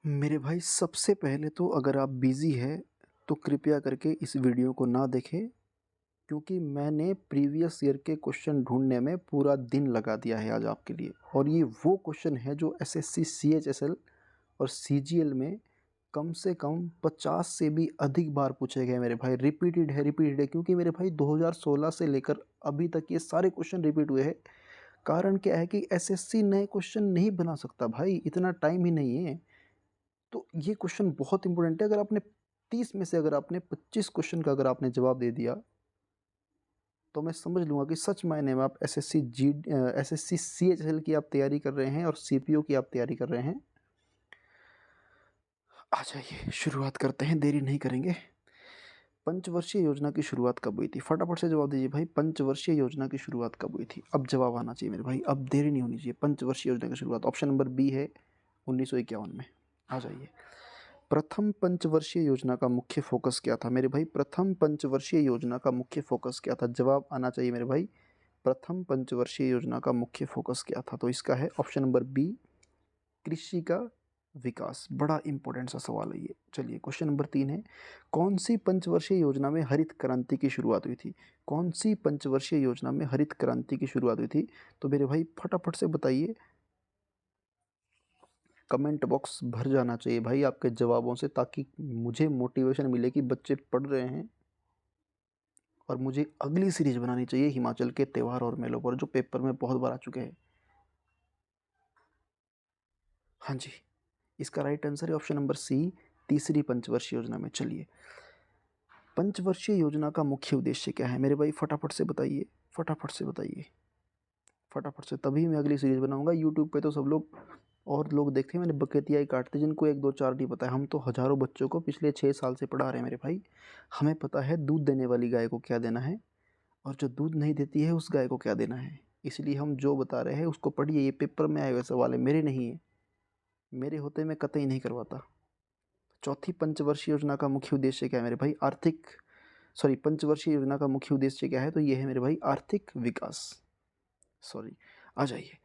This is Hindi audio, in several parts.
मेरे भाई सबसे पहले तो अगर आप बिज़ी हैं, तो कृपया करके इस वीडियो को ना देखें क्योंकि मैंने प्रीवियस ईयर के क्वेश्चन ढूँढने में पूरा दिन लगा दिया है आज आपके लिए और ये वो क्वेश्चन है जो एसएससी, सीएचएसएल और सीजीएल में कम से कम 50 से भी अधिक बार पूछे गए मेरे भाई। रिपीटेड है क्योंकि मेरे भाई 2016 से लेकर अभी तक ये सारे क्वेश्चन रिपीट हुए हैं। कारण क्या है कि एसएससी नए क्वेश्चन नहीं बना सकता भाई, इतना टाइम ही नहीं है। तो ये क्वेश्चन बहुत इंपॉर्टेंट है। अगर आपने 30 में से अगर आपने 25 क्वेश्चन का अगर आपने जवाब दे दिया, तो मैं समझ लूँगा कि सच मायने में आप एसएससी सीएचएसएल की आप तैयारी कर रहे हैं और सीपीओ की आप तैयारी कर रहे हैं। आ जाइए, शुरुआत करते हैं, देरी नहीं करेंगे। पंचवर्षीय योजना की शुरुआत कब हुई थी? फटाफट से जवाब दीजिए भाई, पंचवर्षीय योजना की शुरुआत कब हुई थी? अब जवाब आना चाहिए मेरे भाई, अब देरी नहीं होनी चाहिए। पंचवर्षीय योजना की शुरुआत ऑप्शन नंबर बी है 1951 में। आ जाइए। प्रथम पंचवर्षीय योजना का मुख्य फोकस क्या था मेरे भाई? प्रथम पंचवर्षीय योजना का मुख्य फोकस क्या था? जवाब आना चाहिए मेरे भाई। प्रथम पंचवर्षीय योजना का मुख्य फोकस क्या था? तो इसका है ऑप्शन नंबर बी, कृषि का विकास। बड़ा इंपॉर्टेंट सा सवाल है ये। चलिए, क्वेश्चन नंबर 3 है, कौन सी पंचवर्षीय योजना में हरित क्रांति की शुरुआत हुई थी? कौन सी पंचवर्षीय योजना में हरित क्रांति की शुरुआत हुई थी? तो मेरे भाई फटाफट से बताइए। कमेंट बॉक्स भर जाना चाहिए भाई आपके जवाबों से, ताकि मुझे मोटिवेशन मिले कि बच्चे पढ़ रहे हैं। और मुझे अगली सीरीज बनानी चाहिए हिमाचल के त्योहार और मेलों पर, जो पेपर में बहुत बार आ चुके हैं। हाँ जी, इसका राइट आंसर है ऑप्शन नंबर सी, तीसरी पंचवर्षीय योजना में। चलिए, पंचवर्षीय योजना का मुख्य उद्देश्य क्या है मेरे भाई? फटाफट से बताइए, फटाफट से बताइए, फटाफट से, तभी मैं अगली सीरीज बनाऊंगा। यूट्यूब पे तो सब लोग और लोग देखते हैं, मैंने बकैतिया ही काटते, जिनको एक दो चार नहीं पता है। हम तो हज़ारों बच्चों को पिछले 6 साल से पढ़ा रहे हैं मेरे भाई। हमें पता है दूध देने वाली गाय को क्या देना है और जो दूध नहीं देती है उस गाय को क्या देना है। इसलिए हम जो बता रहे हैं उसको पढ़िए, ये पेपर में आए हुए सवाल है, मेरे नहीं है। मेरे होते मैं कतई नहीं करवाता। चौथी पंचवर्षीय योजना का मुख्य उद्देश्य क्या है मेरे भाई? पंचवर्षीय योजना का मुख्य उद्देश्य क्या है? तो ये है मेरे भाई, आर्थिक विकास। सॉरी, आ जाइए।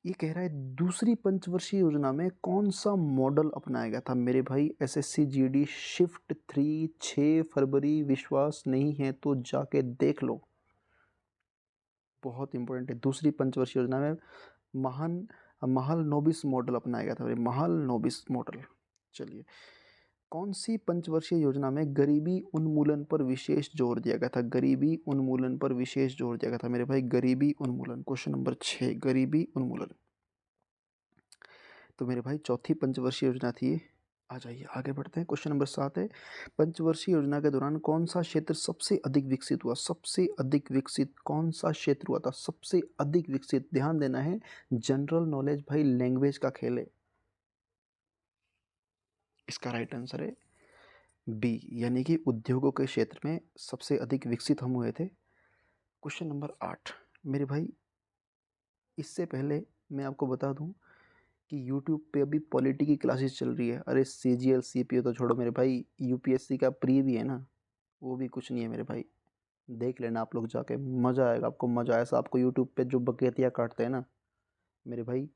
ये कह रहा है दूसरी पंचवर्षीय योजना में कौन सा मॉडल अपनाया गया था मेरे भाई? एसएससी जीडी शिफ्ट 3, 6 फरवरी। विश्वास नहीं है तो जाके देख लो, बहुत इंपॉर्टेंट है। दूसरी पंचवर्षीय योजना में महान महाल नोबिस मॉडल अपनाया गया था मेरे, महाल नोबिस मॉडल। चलिए, कौन सी पंचवर्षीय योजना में गरीबी उन्मूलन पर विशेष जोर दिया गया था? गरीबी उन्मूलन पर विशेष जोर दिया गया था मेरे भाई, गरीबी उन्मूलन। क्वेश्चन नंबर 6, गरीबी उन्मूलन। तो मेरे भाई चौथी पंचवर्षीय योजना थी ये। आ जाइए, आगे बढ़ते हैं। क्वेश्चन नंबर 7 है, पंचवर्षीय योजना के दौरान कौन सा क्षेत्र सबसे अधिक विकसित हुआ? सबसे अधिक विकसित कौन सा क्षेत्र हुआ था? सबसे अधिक विकसित, ध्यान देना है, जनरल नॉलेज भाई, लैंग्वेज का खेल है। इसका राइट आंसर है बी, यानी कि उद्योगों के क्षेत्र में सबसे अधिक विकसित हम हुए थे। क्वेश्चन नंबर 8 मेरे भाई, इससे पहले मैं आपको बता दूं कि यूट्यूब पे अभी पॉलिटी की क्लासेस चल रही है। अरे सीजीएल सीपीओ तो छोड़ो मेरे भाई, यूपीएससी का प्री भी है ना, वो भी कुछ नहीं है मेरे भाई। देख लेना आप लोग जाके, मज़ा आएगा आपको, मज़ा ऐसा आपको। यूट्यूब पे जो बकैतियाँ काटते हैं ना मेरे भाई,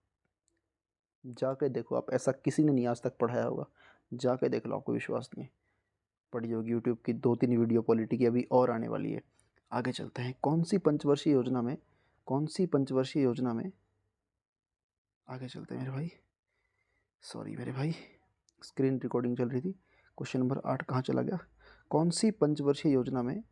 जाके देखो आप, ऐसा किसी ने नहीं आज तक पढ़ाया होगा। जाके देख लो, आपको विश्वास नहीं है, पड़ी होगी यूट्यूब की 2-3 वीडियो पॉलिटी की अभी और आने वाली है। आगे चलते हैं, कौन सी पंचवर्षीय योजना में, आगे चलते हैं मेरे भाई। सॉरी मेरे भाई, स्क्रीन रिकॉर्डिंग चल रही थी। क्वेश्चन नंबर 8 कहाँ चला गया? कौन सी पंचवर्षीय योजना में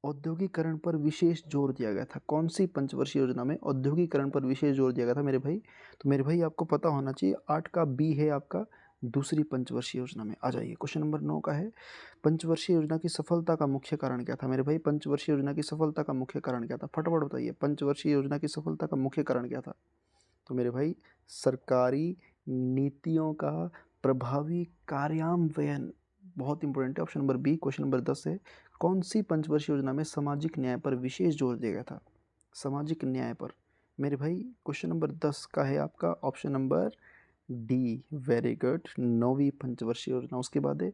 औद्योगिकरण पर विशेष जोर दिया गया था? कौन सी पंचवर्षीय योजना में औद्योगिकरण पर विशेष जोर दिया गया था मेरे भाई? तो मेरे भाई आपको पता होना चाहिए, 8 का बी है आपका, दूसरी पंचवर्षीय योजना में। आ जाइए, क्वेश्चन नंबर 9 का है, पंचवर्षीय योजना की सफलता का मुख्य कारण क्या था मेरे भाई? पंचवर्षीय योजना की सफलता का मुख्य कारण क्या था? फटाफट बताइए, पंचवर्षीय योजना की सफलता का मुख्य कारण क्या था? तो मेरे भाई, सरकारी नीतियों का प्रभावी कार्यान्वयन। बहुत इंपॉर्टेंट है, option number B. Question number 10 है, कौन सी पंचवर्षीय योजना में सामाजिक न्याय पर विशेष जोर दिया गया था? सामाजिक न्याय पर मेरे भाई, क्वेश्चन नंबर 10 का है आपका option number D. Very good, नौवीं पंचवर्षीय योजना। उसके बाद है,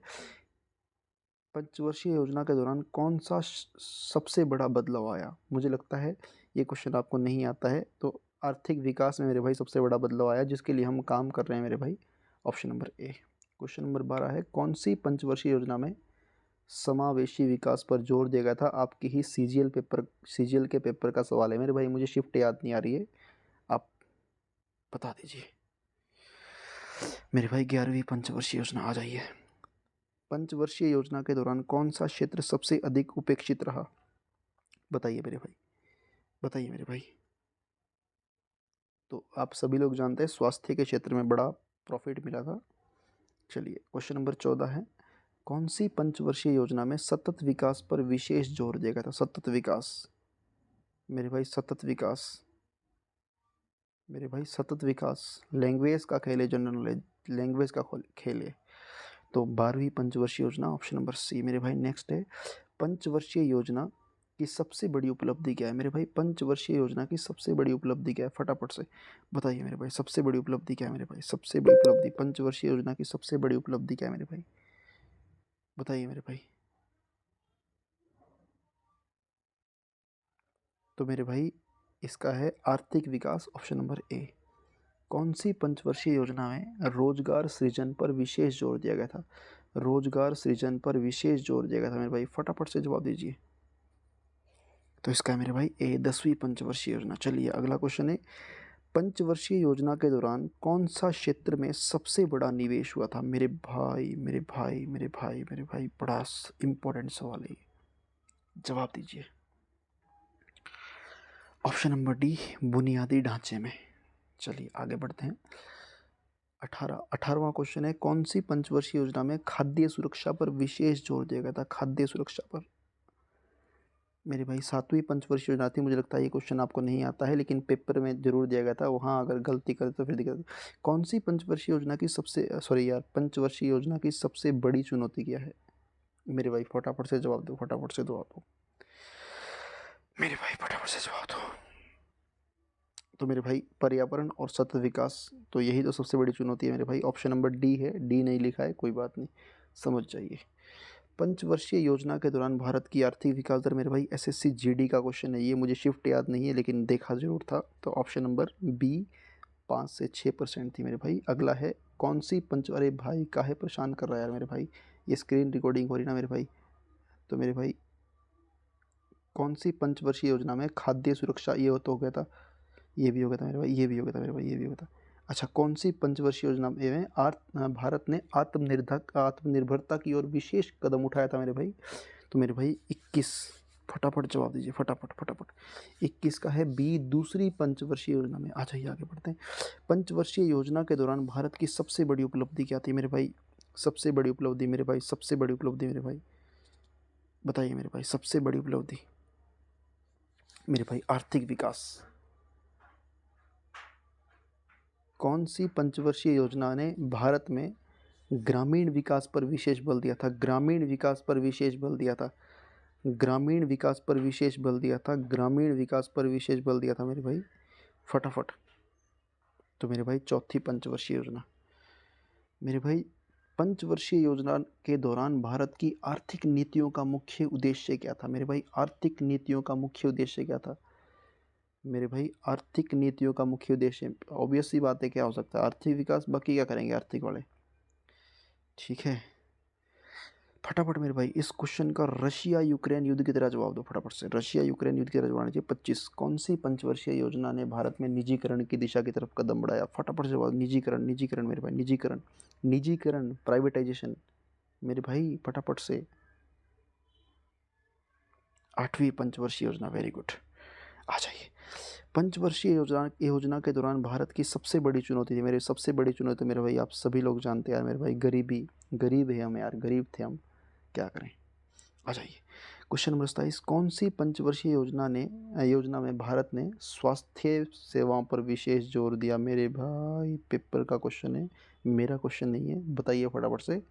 पंचवर्षीय योजना के दौरान कौन सा सबसे बड़ा बदलाव आया? मुझे लगता है ये क्वेश्चन आपको नहीं आता है, तो आर्थिक विकास में मेरे भाई सबसे बड़ा बदलाव आया, जिसके लिए हम काम कर रहे हैं मेरे भाई, option number A. Question number 12 है, कौन सी पंचवर्षीय योजना में समावेशी विकास पर जोर दिया गया था? आपकी ही सीजीएल के पेपर का सवाल है मेरे भाई, मुझे शिफ्ट याद नहीं आ रही है, आप बता दीजिए मेरे भाई। 11वीं पंचवर्षीय योजना, आ जाइए। पंचवर्षीय योजना के दौरान कौन सा क्षेत्र सबसे अधिक उपेक्षित रहा? बताइए मेरे भाई, बताइए मेरे भाई। तो आप सभी लोग जानते हैं स्वास्थ्य के क्षेत्र में बड़ा प्रॉफिट मिला था। चलिए क्वेश्चन नंबर 14 है, कौन सी पंचवर्षीय योजना में सतत विकास पर विशेष जोर दिया गया था? सतत विकास मेरे भाई, सतत विकास मेरे भाई, सतत विकास। लैंग्वेज का खेल है, जनरल नॉलेज, लैंग्वेज का खेल है। तो 12वीं पंचवर्षीय योजना, ऑप्शन नंबर सी मेरे भाई। नेक्स्ट है, पंचवर्षीय योजना की सबसे बड़ी उपलब्धि क्या है? मेरे भाई पंचवर्षीय योजना की सबसे बड़ी उपलब्धि क्या है? फटाफट से बताइए मेरे भाई, सबसे बड़ी उपलब्धि क्या है मेरे भाई? सबसे बड़ी उपलब्धि, पंचवर्षीय योजना की सबसे बड़ी उपलब्धि क्या है मेरे भाई? बताइए मेरे भाई। तो मेरे भाई इसका है आर्थिक विकास, ऑप्शन नंबर ए। कौन सी पंचवर्षीय योजना में रोजगार सृजन पर विशेष जोर दिया गया था? रोजगार सृजन पर विशेष जोर दिया गया था मेरे भाई, फटाफट से जवाब दीजिए। तो इसका है मेरे भाई ए, 10वीं पंचवर्षीय योजना। चलिए अगला क्वेश्चन है, पंचवर्षीय योजना के दौरान कौन सा क्षेत्र में सबसे बड़ा निवेश हुआ था? मेरे भाई मेरे भाई मेरे भाई मेरे भाई, बड़ा इंपॉर्टेंट सवाल है, जवाब दीजिए। ऑप्शन नंबर डी, बुनियादी ढांचे में। चलिए आगे बढ़ते हैं। 18वां क्वेश्चन है, कौन सी पंचवर्षीय योजना में खाद्य सुरक्षा पर विशेष जोर दिया गया था? खाद्य सुरक्षा पर मेरे भाई 7वीं पंचवर्षीय योजना थी, मुझे लगता है ये क्वेश्चन आपको नहीं आता है, लेकिन पेपर में जरूर दिया गया था, वहाँ अगर गलती करे तो फिर दिक्कत। कौन सी पंचवर्षीय योजना की सबसे, सॉरी यार, पंचवर्षीय योजना की सबसे बड़ी चुनौती क्या है? मेरे भाई फटाफट से जवाब दो, फटाफट से जवाब दो मेरे भाई, फटाफट से जवाब दो। तो मेरे भाई पर्यावरण और सतत विकास, तो यही तो सबसे बड़ी चुनौती है मेरे भाई। ऑप्शन नंबर डी है, डी नहीं लिखा है, कोई बात नहीं, समझ जाइए। पंचवर्षीय योजना के दौरान भारत की आर्थिक विकास दर मेरे भाई, एसएससी जीडी का क्वेश्चन है ये, मुझे शिफ्ट याद नहीं है लेकिन देखा जरूर था। तो ऑप्शन नंबर बी 5 से 6% थी मेरे भाई। अगला है, कौन सी पंच, अरे भाई काहे परेशान कर रहा है यार मेरे भाई, ये स्क्रीन रिकॉर्डिंग हो रही ना मेरे भाई। तो मेरे भाई कौन सी पंचवर्षीय योजना में खाद्य सुरक्षा, ये हो तो हो गया था, ये भी हो गया था मेरे भाई, ये भी हो गया था मेरे भाई, ये भी हो गया था। अच्छा, कौन सी पंचवर्षीय योजना में भारत ने आत्मनिर्भरता की ओर विशेष कदम उठाया था मेरे भाई? तो मेरे भाई 21, फटाफट जवाब दीजिए, फटाफट फटाफट। 21 का है बी, दूसरी पंचवर्षीय योजना में। आ जाइए आगे बढ़ते हैं। पंचवर्षीय योजना के दौरान भारत की सबसे बड़ी उपलब्धि क्या थी मेरे भाई? सबसे बड़ी उपलब्धि मेरे भाई, सबसे बड़ी उपलब्धि मेरे भाई, बताइए मेरे भाई, सबसे बड़ी उपलब्धि मेरे भाई, आर्थिक विकास। कौन सी पंचवर्षीय योजना ने भारत में ग्रामीण विकास पर विशेष बल दिया था? ग्रामीण विकास पर विशेष बल दिया था, ग्रामीण विकास पर विशेष बल दिया था, ग्रामीण विकास पर विशेष बल दिया था मेरे भाई, फटाफट। तो मेरे भाई चौथी पंचवर्षीय योजना मेरे भाई। पंचवर्षीय योजना के दौरान भारत की आर्थिक नीतियों का मुख्य उद्देश्य क्या था मेरे भाई? आर्थिक नीतियों का मुख्य उद्देश्य क्या था मेरे भाई? आर्थिक नीतियों का मुख्य उद्देश्य ऑब्वियस सी बात है, क्या हो सकता है? आर्थिक विकास, बाकी क्या करेंगे आर्थिक वाले, ठीक है। फटाफट मेरे भाई इस क्वेश्चन का रशिया यूक्रेन युद्ध की तरह जवाब दो, फटाफट से। रशिया यूक्रेन युद्ध की तरह जवाब दीजिए। 25, कौन सी पंचवर्षीय योजना ने भारत में निजीकरण की दिशा की तरफ कदम बढ़ाया? फटाफट से जवाब। निजीकरण, निजीकरण मेरे भाई, निजीकरण, निजीकरण, प्राइवेटाइजेशन मेरे भाई, फटाफट से। 8वीं पंचवर्षीय योजना, वेरी गुड, आ जाइए। पंचवर्षीय योजना के दौरान भारत की सबसे बड़ी चुनौती थी मेरे, सबसे बड़ी चुनौती मेरे भाई, आप सभी लोग जानते हैं यार मेरे भाई, गरीबी, गरीब है हम यार, गरीब थे हम, क्या करें। आ जाइए क्वेश्चन नंबर 27, कौन सी पंचवर्षीय योजना में भारत ने स्वास्थ्य सेवाओं पर विशेष जोर दिया? मेरे भाई पेपर का क्वेश्चन है, मेरा क्वेश्चन नहीं है, बताइए फटाफट से,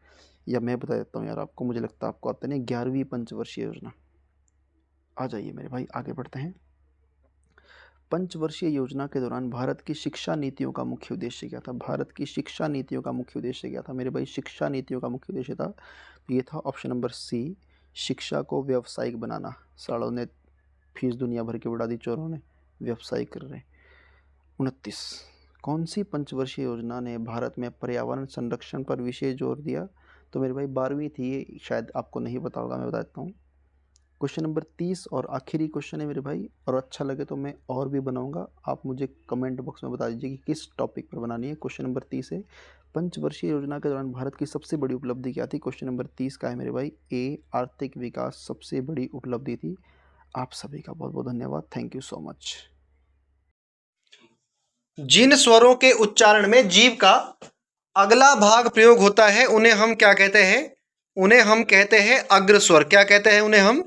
या मैं बता देता हूँ यार आपको, मुझे लगता है आपको आता नहीं। 11वीं पंचवर्षीय योजना। आ जाइए मेरे भाई आगे बढ़ते हैं। पंचवर्षीय योजना के दौरान भारत की शिक्षा नीतियों का मुख्य उद्देश्य क्या था? भारत की शिक्षा नीतियों का मुख्य उद्देश्य क्या था मेरे भाई? शिक्षा नीतियों का मुख्य उद्देश्य था, तो ये था ऑप्शन नंबर सी, शिक्षा को व्यावसायिक बनाना। सालों ने फीस दुनिया भर की बढ़ा दी, चोरों ने, व्यवसायिक कर रहे हैं। 29। कौन सी पंचवर्षीय योजना ने भारत में पर्यावरण संरक्षण पर विशेष जोर दिया? तो मेरे भाई 12वीं थी ये, शायद आपको नहीं पता होगा, मैं बता देता हूँ। क्वेश्चन नंबर 30 और आखिरी क्वेश्चन है मेरे भाई, और अच्छा लगे तो मैं और भी बनाऊंगा, आप मुझे कमेंट बॉक्स में बता दीजिए कि किस टॉपिक पर बनानी है। क्वेश्चन नंबर 30 है, पंचवर्षीय योजना के दौरान भारत की सबसे बड़ी उपलब्धि क्या थी? क्वेश्चन नंबर 30 का है मेरे भाई, ए आर्थिक विकास सबसे बड़ी उपलब्धि थी। आप सभी का बहुत बहुत धन्यवाद। Thank you so much. जिन स्वरों के उच्चारण में जीभ का अगला भाग प्रयोग होता है उन्हें हम क्या कहते हैं? उन्हें हम कहते हैं अग्र स्वर। क्या कहते हैं उन्हें हम?